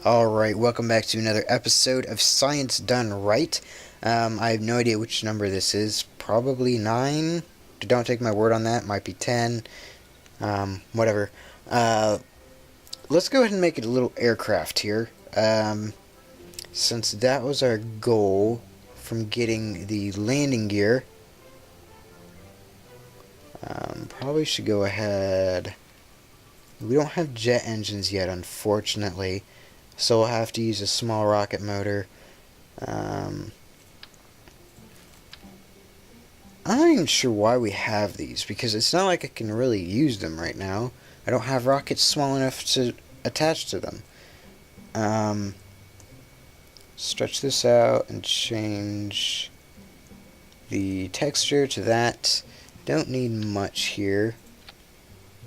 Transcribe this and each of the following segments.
Alright, welcome back to another episode of Science Done Right. I have no idea which number this is. Probably 9. Don't take my word on that. Might be 10. Whatever. Let's go ahead and make it a little aircraft here. Since that was our goal from getting the landing gear, probably should go ahead. We don't have jet engines yet, unfortunately. So we'll have to use a small rocket motor. I'm not even sure why we have these, because it's not like I can really use them right now. I don't have rockets small enough to attach to them. Stretch this out and change the texture to that. Don't need much here.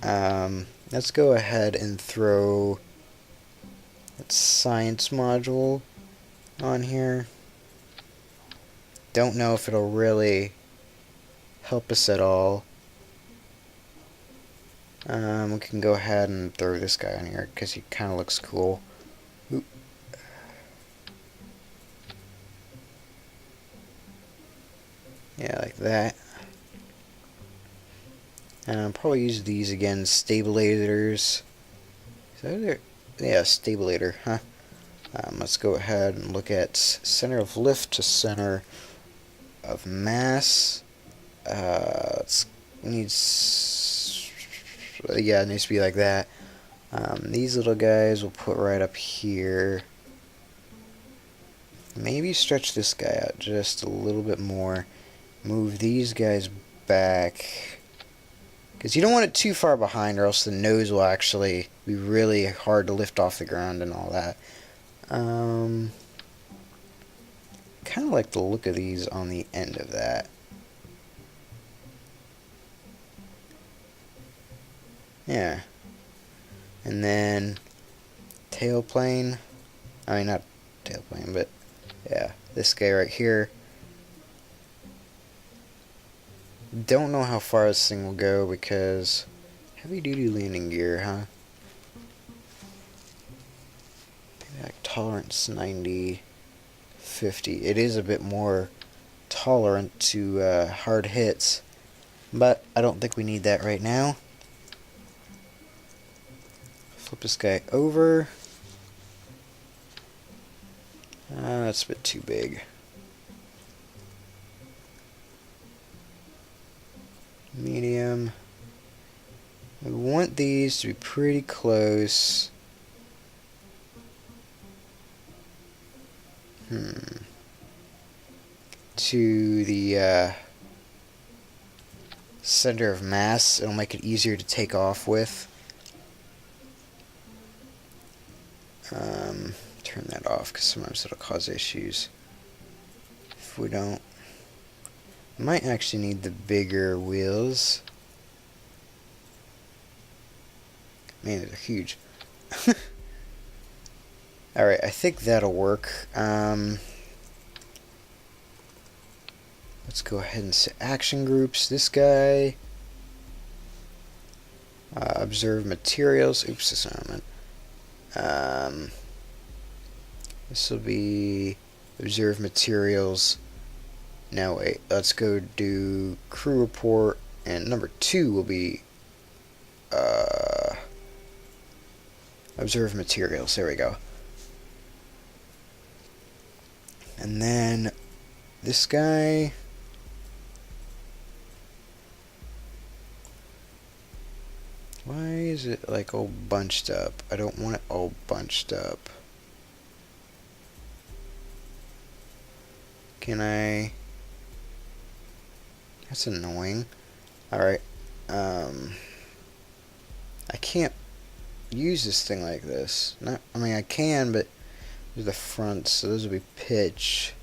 Let's go ahead and throw that science module on here. Don't know if it'll really help us at all. We can go ahead and throw this guy on here because he kind of looks cool. Oop. Yeah, like that. And I'll probably use these again, stabilators. Is that there? Yeah, stabulator, huh? Let's go ahead and look at center of lift to center of mass. It needs to be like that. These little guys we'll put right up here. Maybe stretch this guy out just a little bit more. Move these guys back, because you don't want it too far behind, or else the nose will actually be really hard to lift off the ground and all that. Kind of like the look of these on the end of that. Yeah. And then tailplane. I mean, not tailplane, but yeah, this guy right here. Don't know how far this thing will go because heavy duty landing gear, huh? Maybe like tolerance 90, 50. It is a bit more tolerant to hard hits, but I don't think we need that right now. Flip this guy over. That's a bit too big. Medium. We want these to be pretty close. To the center of mass. It'll make it easier to take off with. Turn that off because sometimes it'll cause issues if we don't. Might actually need the bigger wheels. Man, they're huge. Alright, I think that'll work. Let's go ahead and set action groups. This guy. Observe materials. Oops, that's not what I meant. This will be observe materials. Now wait, let's go do crew report, and number 2 will be observe materials. There we go. And then this guy. Why is it like all bunched up? I don't want it all bunched up. Can I? That's annoying. Alright. I can't use this thing like this. I mean, I can, but the front, so those will be pitch.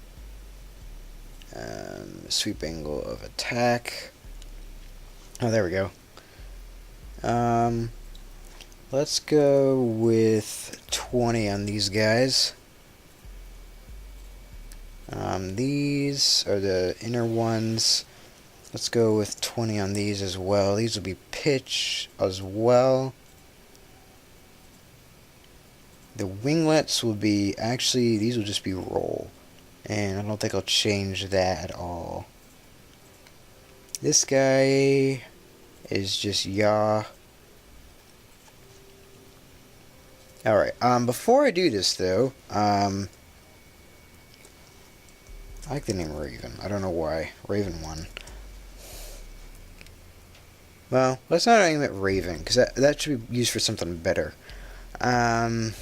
Sweep angle of attack. Oh, there we go. Let's go with 20 on these guys. These are the inner ones. Let's go with 20 on these as well. These will be pitch as well. The winglets will be, actually, these will just be roll. And I don't think I'll change that at all. This guy is just yaw. Alright, before I do this though, I like the name Raven. I don't know why. Raven 1. Well, let's not name it Raven, because that should be used for something better. I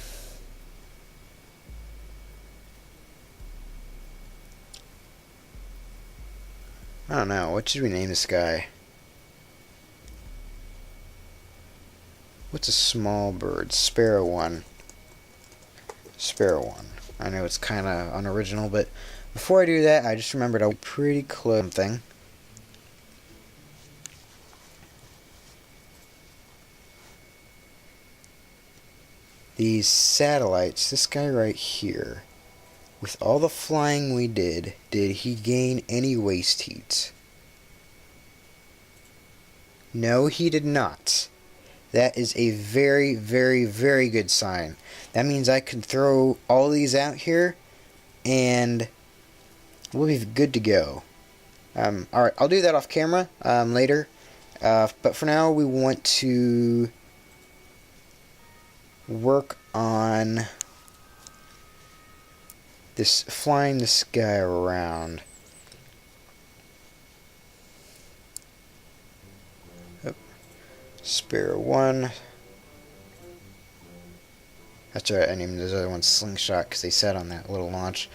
don't know. What should we name this guy? What's a small bird? Sparrow 1. Sparrow 1. I know it's kind of unoriginal, but before I do that, I just remembered I'm pretty close to something. These satellites, this guy right here, with all the flying we did he gain any waste heat? No, he did not. That is a very, very, very good sign. That means I can throw all these out here, and we'll be good to go. Alright, I'll do that off camera later. But for now, we want to work on this, flying this guy around. Oh. Sparrow 1. That's right, I named those other ones Slingshot because they sat on that little launch.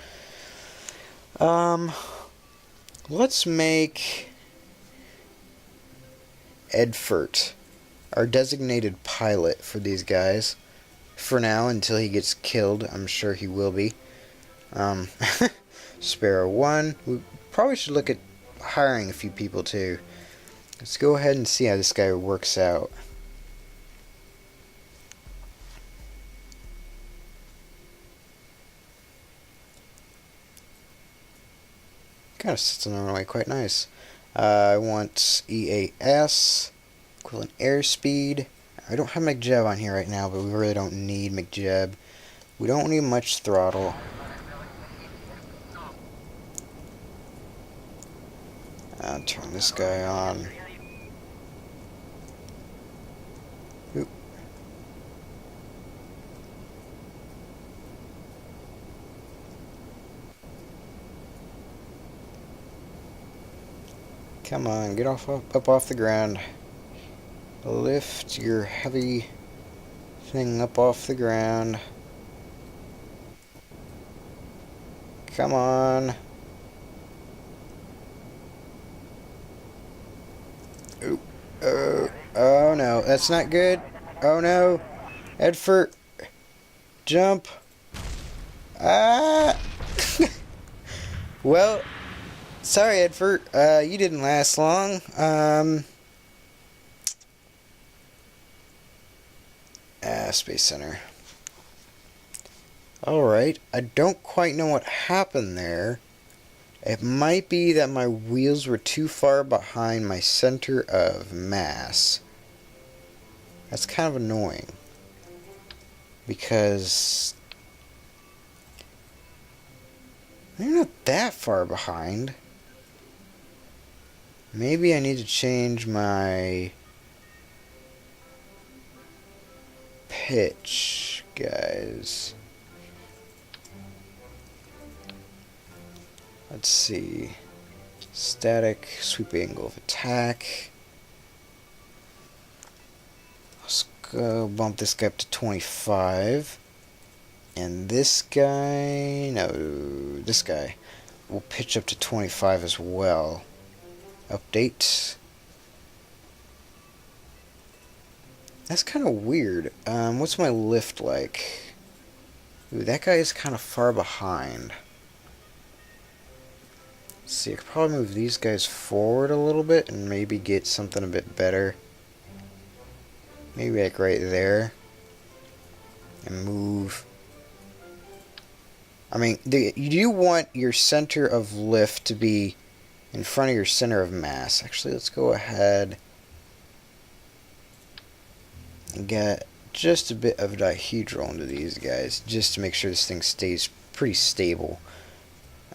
Let's make Edfert our designated pilot for these guys. For now, until he gets killed. I'm sure he will be. Sparrow 1. We probably should look at hiring a few people too. Let's go ahead and see how this guy works out. Kind of sits on the runway quite nice. I want EAS, equivalent airspeed. I don't have McJeb on here right now, but we really don't need McJeb. We don't need much throttle. I'll turn this guy on. Oop. Come on, get up off the ground. Lift your heavy thing up off the ground. Come on. Oop. Oh no, that's not good. Oh no. Edfert. Jump. Ah! Well, sorry Edfert, you didn't last long. Space Center. Alright, I don't quite know what happened there. It might be that my wheels were too far behind my center of mass. That's kind of annoying. Because they're not that far behind. Maybe I need to change my pitch, guys. Let's see. Static, sweep angle of attack. Let's go bump this guy up to 25. And this guy, no, this guy will pitch up to 25 as well. Update. That's kind of weird. What's my lift like? Ooh, that guy is kind of far behind. Let's see, I could probably move these guys forward a little bit and maybe get something a bit better. Maybe like right there. And move. I mean, you want your center of lift to be in front of your center of mass. Actually, let's go ahead and get just a bit of dihedral into these guys, just to make sure this thing stays pretty stable.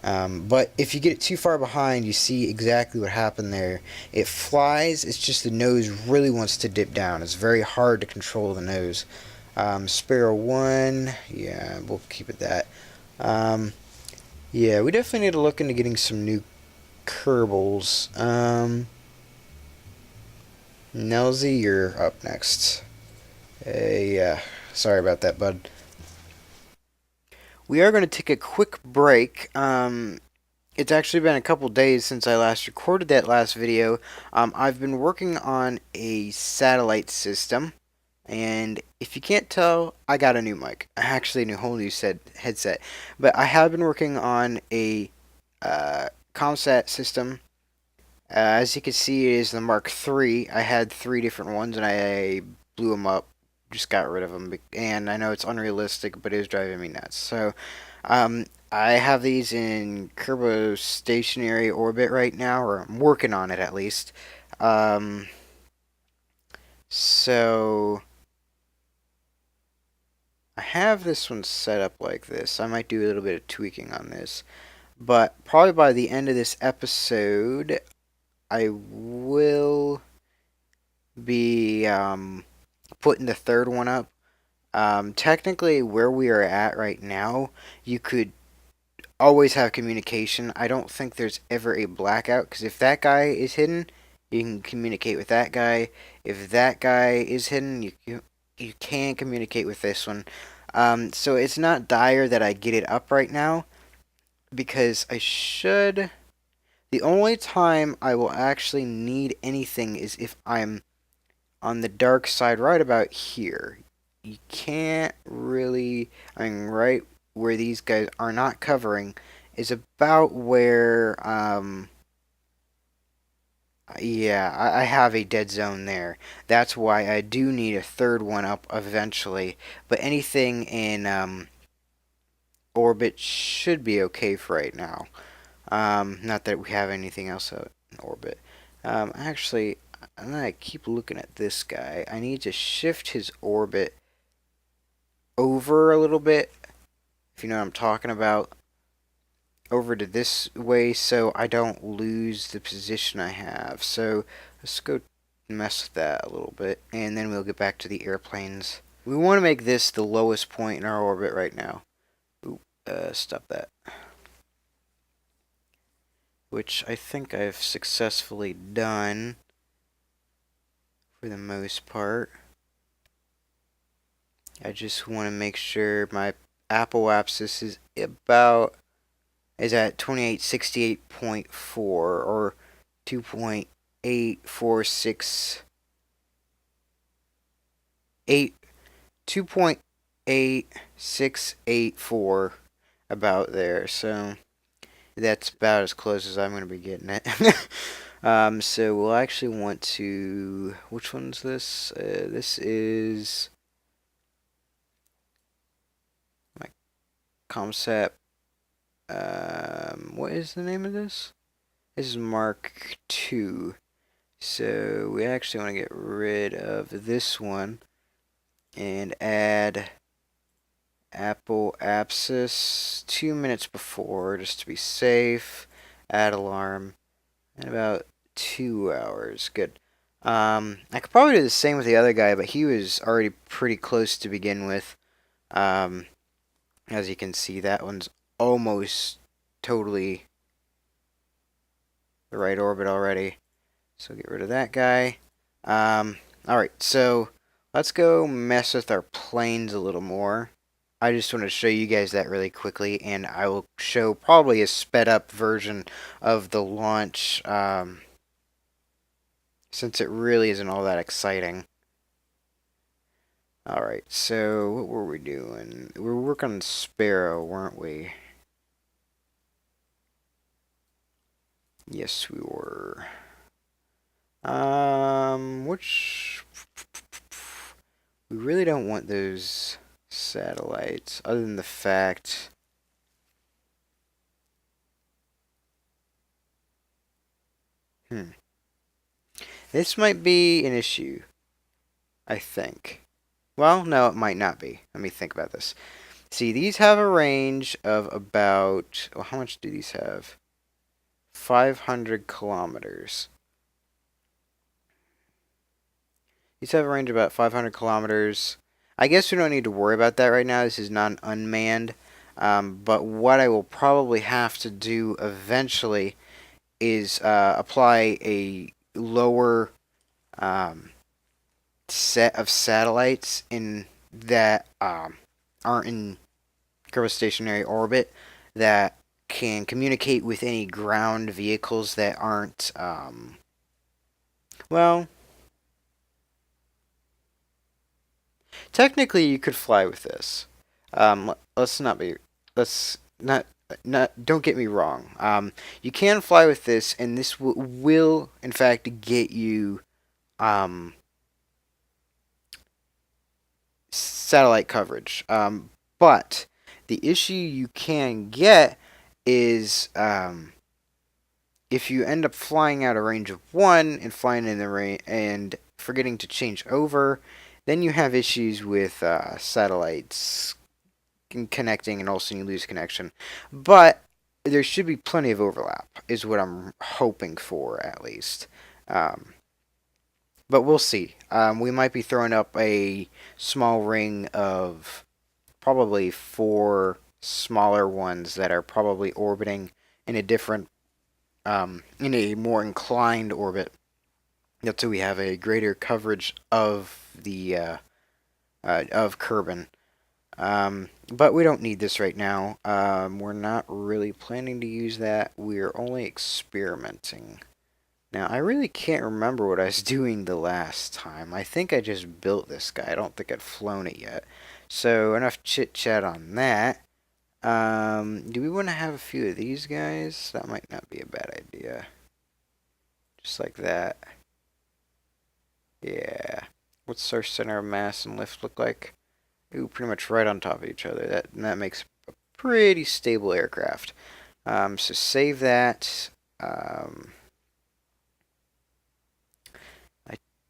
But if you get it too far behind, you see exactly what happened there. It flies, it's just the nose really wants to dip down. It's very hard to control the nose. Sparrow 1, yeah, we'll keep it that. Yeah, we definitely need to look into getting some new Kerbals. Nelsy, you're up next. Yeah, sorry about that, bud. We are going to take a quick break. It's actually been a couple days since I last recorded that last video. I've been working on a satellite system, and if you can't tell, I got a new mic. Actually, a whole new headset. But I have been working on a ComSat system. As you can see, it is the Mark III. I had three different ones, and I blew them up. Just got rid of them, and I know it's unrealistic, but it was driving me nuts. So, I have these in Kerbal stationary orbit right now, or I'm working on it at least. Um, so I have this one set up like this. I might do a little bit of tweaking on this, but probably by the end of this episode, I will be putting the third one up. Technically, where we are at right now, you could always have communication. I don't think there's ever a blackout, because if that guy is hidden, you can communicate with that guy. If that guy is hidden, you can communicate with this one. So it's not dire that I get it up right now, because I should. The only time I will actually need anything is if I'm on the dark side right about here. You can't really, I mean, right where these guys are not covering is about where, yeah, I have a dead zone there. That's why I do need a third one up eventually. But anything in orbit should be okay for right now. Not that we have anything else out in orbit. Actually, I keep looking at this guy. I need to shift his orbit over a little bit, if you know what I'm talking about, over to this way so I don't lose the position I have. So let's go mess with that a little bit, and then we'll get back to the airplanes. We want to make this the lowest point in our orbit right now. Ooh, stop that. Which I think I've successfully done for the most part. I just want to make sure my apoapsis is at 2868.4 or 2.846 2.8684, about there. So that's about as close as I'm going to be getting it. So we'll actually want to, which one's this? This is my ComSat. What is the name of this? This is Mark II. So we actually want to get rid of this one and add apoapsis 2 minutes before, just to be safe. Add alarm in about 2 hours. Good. I could probably do the same with the other guy, but he was already pretty close to begin with. As you can see, that one's almost totally the right orbit already. So get rid of that guy. Alright, so let's go mess with our planes a little more. I just want to show you guys that really quickly, and I will show probably a sped up version of the launch, since it really isn't all that exciting. Alright, so what were we doing? We were working on Sparrow, weren't we? Yes, we were. Which... We really don't want those satellites, other than the fact... This might be an issue, I think. Well, no, it might not be. Let me think about this. See, these have a range of about, well, how much do these have? 500 kilometers. These have a range of about 500 kilometers. I guess we don't need to worry about that right now. This is not unmanned. But what I will probably have to do eventually is apply a lower um, set of satellites in that aren't in geostationary orbit that can communicate with any ground vehicles that aren't well, technically you could fly with this. Let's not be let's not don't get me wrong. You can fly with this, and this will in fact get you um, satellite coverage. But the issue you can get is if you end up flying out a range of one and flying in the range and forgetting to change over, then you have issues with satellites connecting, and also you lose connection. But there should be plenty of overlap, is what I'm hoping for at least. Um, but we'll see. We might be throwing up a small ring of probably four smaller ones that are probably orbiting in a different, in a more inclined orbit. That's so we have a greater coverage of the of Kerbin. But we don't need this right now. We're not really planning to use that. We're only experimenting. Now, I really can't remember what I was doing the last time. I think I just built this guy. I don't think I'd flown it yet. So, enough chit-chat on that. Do we want to have a few of these guys? That might not be a bad idea. Just like that. Yeah. What's our center of mass and lift look like? Ooh, pretty much right on top of each other. That makes a pretty stable aircraft. So save that. I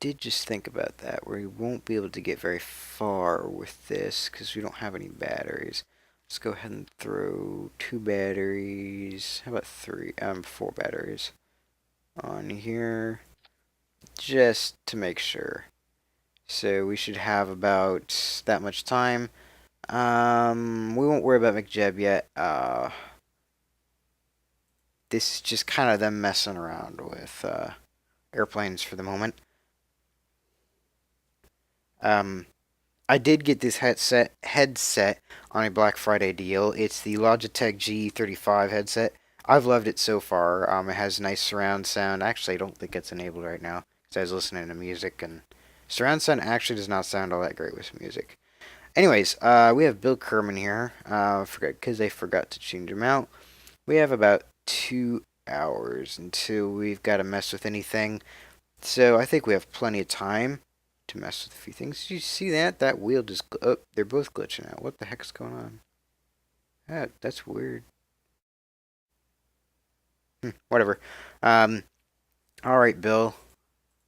did just think about that. We won't be able to get very far with this because we don't have any batteries. Let's go ahead and throw 2 batteries. How about 4 batteries on here, just to make sure. So we should have about that much time. We won't worry about McJeb yet. This is just kind of them messing around with airplanes for the moment. I did get this headset on a Black Friday deal. It's the Logitech G35 headset. I've loved it so far. It has nice surround sound. Actually, I don't think it's enabled right now because I was listening to music, and surround sound actually does not sound all that great with music. Anyways, we have Bill Kerman here. Because they forgot to change him out. We have about 2 hours until we've got to mess with anything. So I think we have plenty of time to mess with a few things. Did you see that? That wheel just... Oh, they're both glitching out. What the heck's going on? That's weird. Whatever. Alright, Bill.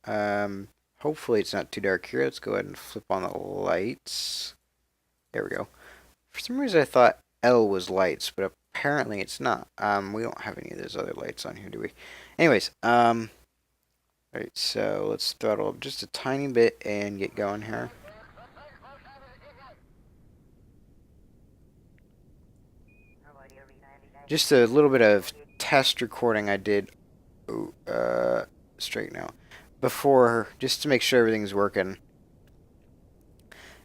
Hopefully it's not too dark here. Let's go ahead and flip on the lights. There we go. For some reason I thought L was lights, but apparently it's not. We don't have any of those other lights on here, do we? Anyways, alright, so let's throttle up just a tiny bit and get going here. Just a little bit of test recording I did straight now before, just to make sure everything's working.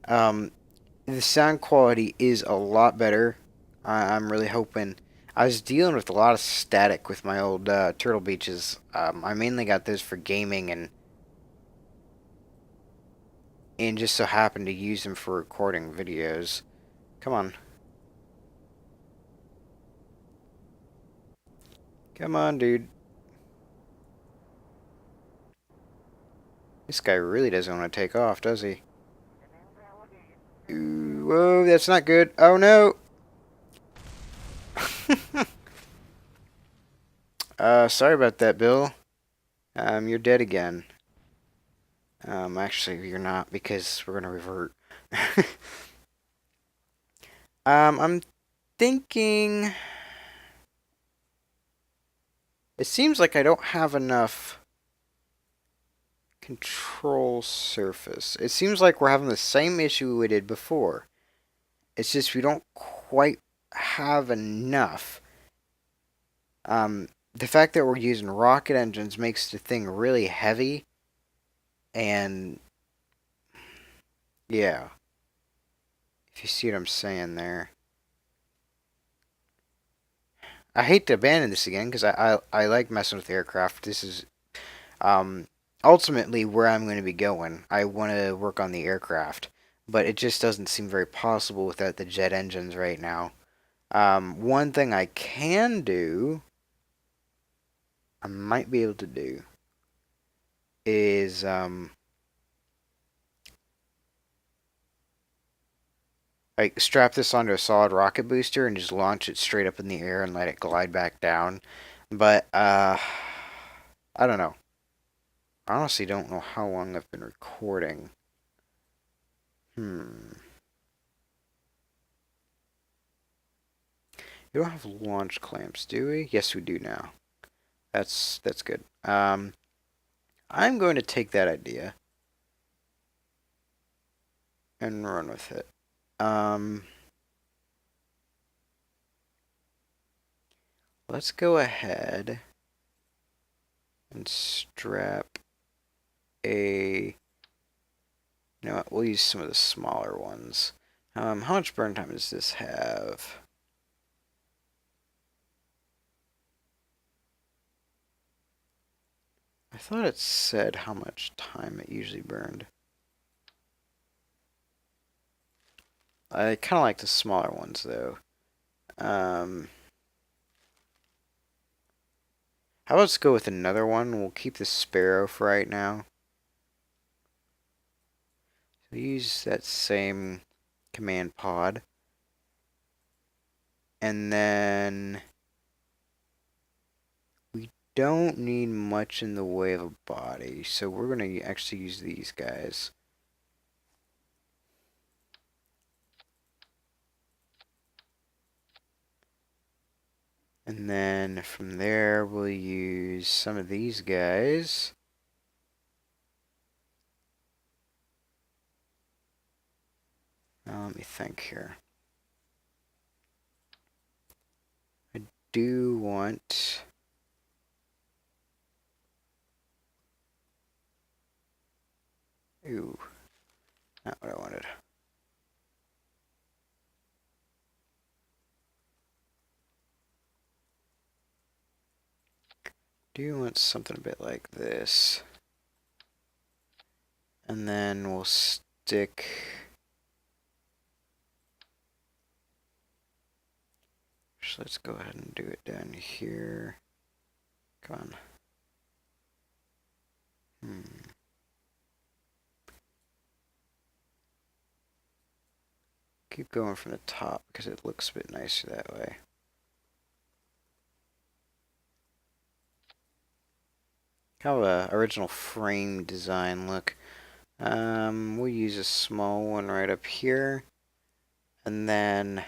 The sound quality is a lot better. I'm really hoping. I was dealing with a lot of static with my old Turtle Beaches. I mainly got those for gaming and just so happened to use them for recording videos. Come on. Come on, dude. This guy really doesn't want to take off, does he? Ooh, whoa, that's not good. Oh, no. Sorry about that, Bill. You're dead again. Actually, you're not, because we're going to revert. I'm thinking it seems like I don't have enough control surface. It seems like we're having the same issue we did before. It's just we don't quite have enough. The fact that we're using rocket engines makes the thing really heavy, and yeah, if you see what I'm saying there. I hate to abandon this again because I like messing with aircraft. This is um, ultimately where I'm going to be going. I want to work on the aircraft, but it just doesn't seem very possible without the jet engines right now. One thing I can do, I might be able to do, is like strap this onto a solid rocket booster and just launch it straight up in the air and let it glide back down. But I don't know. I honestly don't know how long I've been recording. Hmm. We don't have launch clamps, do we? Yes, we do now. That's good. I'm going to take that idea and run with it. Let's go ahead and strap a. You know what? We'll use some of the smaller ones. How much burn time does this have? I thought it said how much time it usually burned. I kind of like the smaller ones though. How about let's go with another one? We'll keep the Sparrow for right now. So use that same command pod. And then we don't need much in the way of a body, so we're going to actually use these guys. And then from there, we'll use some of these guys. Let me think here. I do want... Ooh, not what I wanted. Do want something a bit like this. And then we'll stick... So let's go ahead and do it down here. Come on. Keep going from the top because it looks a bit nicer that way. Kind of a original frame design look. We'll use a small one right up here. And then,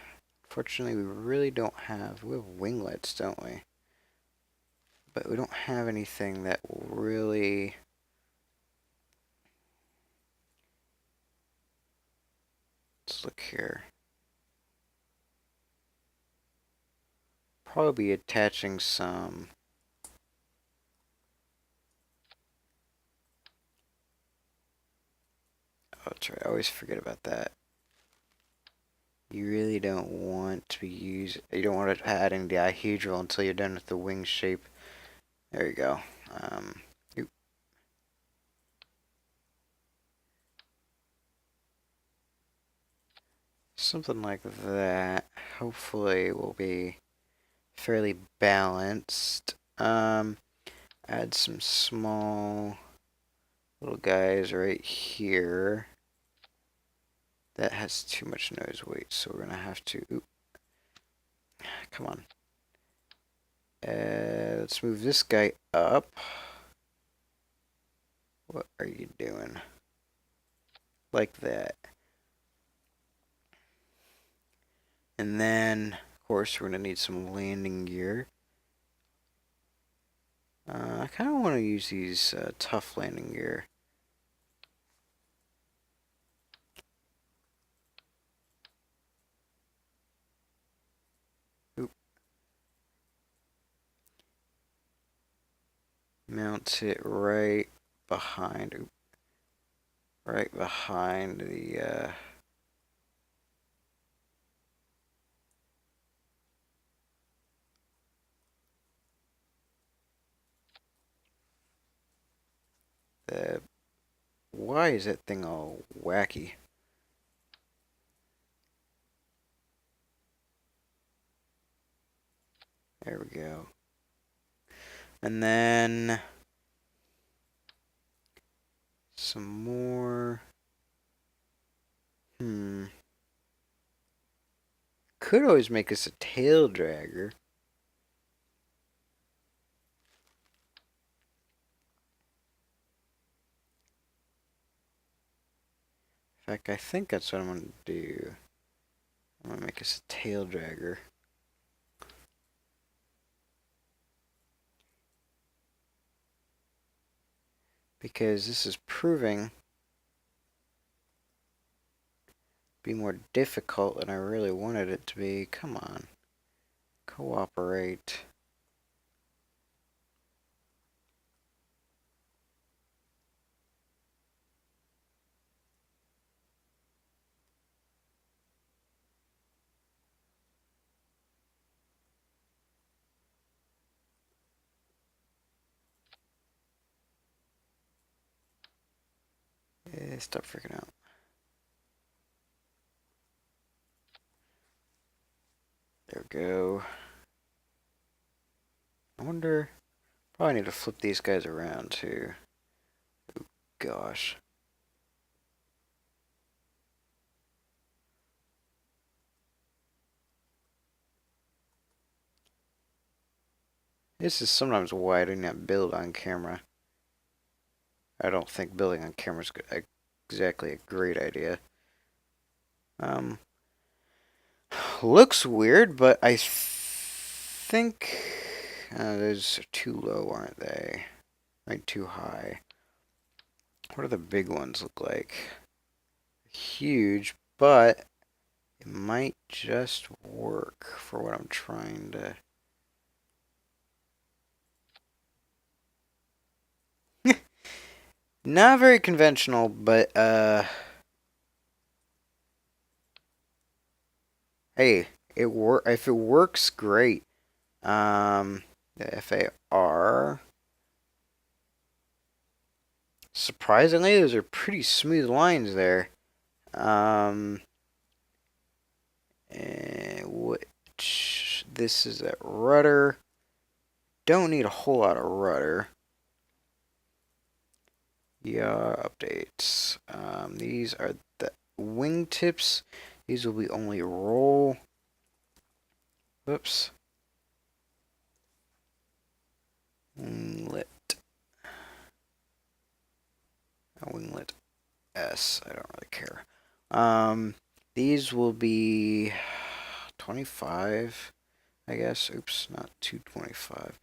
fortunately, we really don't have... We have winglets, don't we? But we don't have anything that will really... Let's look here. Probably be attaching some... Oh, that's right. I always forget about that. You really don't want to use... You don't want to add any dihedral until you're done with the wing shape. There you go. Something like that. Hopefully will be fairly balanced. Add some small little guys right here. That has too much nose weight, so we're gonna have to... Oop. Come on. Let's move this guy up. What are you doing? Like that. And then, of course, we're going to need some landing gear. I kind of want to use these tough landing gear. Oop. Mount it right behind. Oop, right behind the. Why is that thing all wacky? There we go. And then some more. Could always make us a tail dragger. In fact, I think that's what I'm going to do. I'm going to make us a tail dragger. Because this is proving to be more difficult than I really wanted it to be. Come on. Cooperate. Stop freaking out. There we go. I wonder. Probably need to flip these guys around too. Oh, gosh. This is sometimes why I do not build on camera. I don't think building on camera is exactly a great idea. Looks weird, but I think those are too low, aren't they? Like too high. What do the big ones look like? Huge, but it might just work for what I'm trying to. Not very conventional, but hey, if it works, great. The FAR. Surprisingly, those are pretty smooth lines there. Which this is that rudder. Don't need a whole lot of rudder. Yeah, updates. These are the wingtips. These will be only roll. Whoops. Winglet. Winglet S. I don't really care. These will be 25, I guess. Oops, not 225.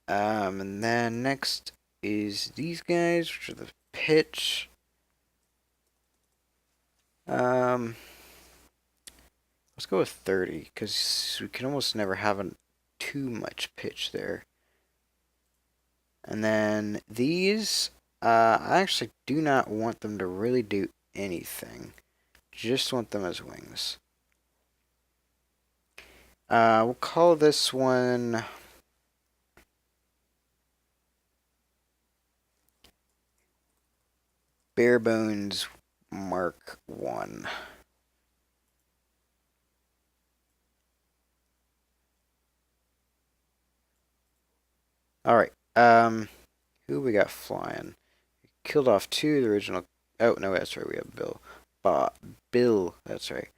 And then next is these guys, which are the pitch. Let's go with 30, because we can almost never have too much pitch there. And then these, I actually do not want them to really do anything. Just want them as wings. We'll call this one Bare Bones Mark 1. Alright, who we got flying? Killed off 2 of the original. Oh, no, that's right, we have Bill. Bill, that's right.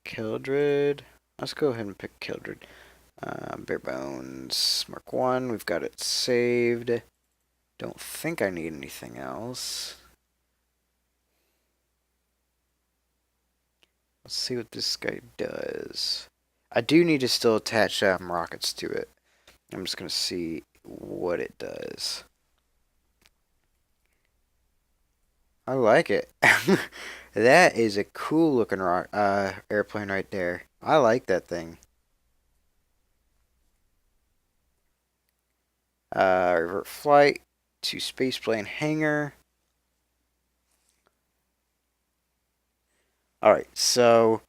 Kildred. Let's go ahead and pick Kildred. Bare Bones Mark 1. We've got it saved. Don't think I need anything else. Let's see what this guy does. I do need to still attach rockets to it. I'm just going to see what it does. I like it. That is a cool looking airplane right there. I like that thing. Revert flight to spaceplane hangar. Alright, so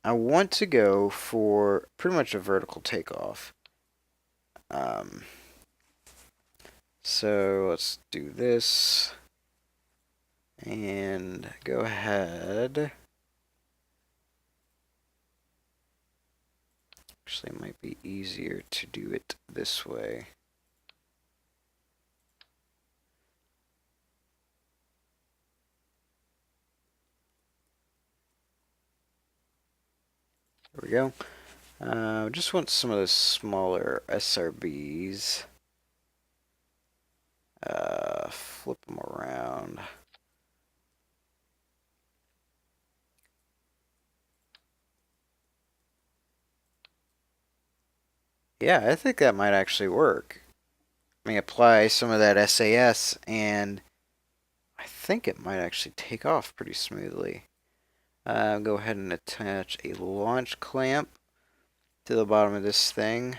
I want to go for pretty much a vertical takeoff. So let's do this. And go ahead. Actually, it might be easier to do it this way. There we go. Just want some of the smaller SRBs. Flip them around. Yeah, I think that might actually work. Let me apply some of that SAS, and I think it might actually take off pretty smoothly. Go ahead and attach a launch clamp to the bottom of this thing.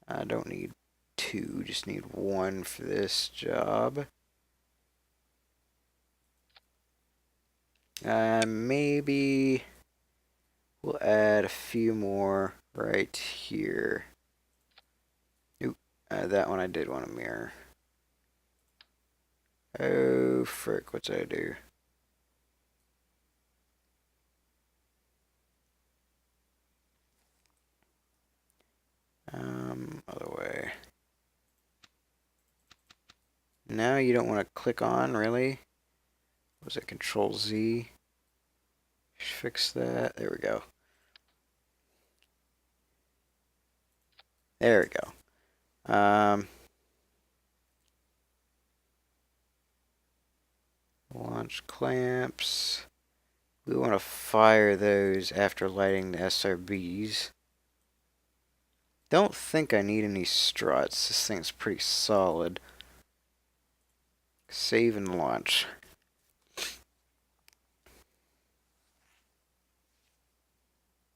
I don't need two, just need one for this job. Maybe we'll add a few more right here. Oop, that one I did want to mirror. Oh, frick, what did I do? Other way. Now you don't want to click on, really? Was it Control Z? Fix that. There we go. There we go. Launch clamps. We want to fire those after lighting the SRBs. Don't think I need any struts. This thing's pretty solid. Save and launch.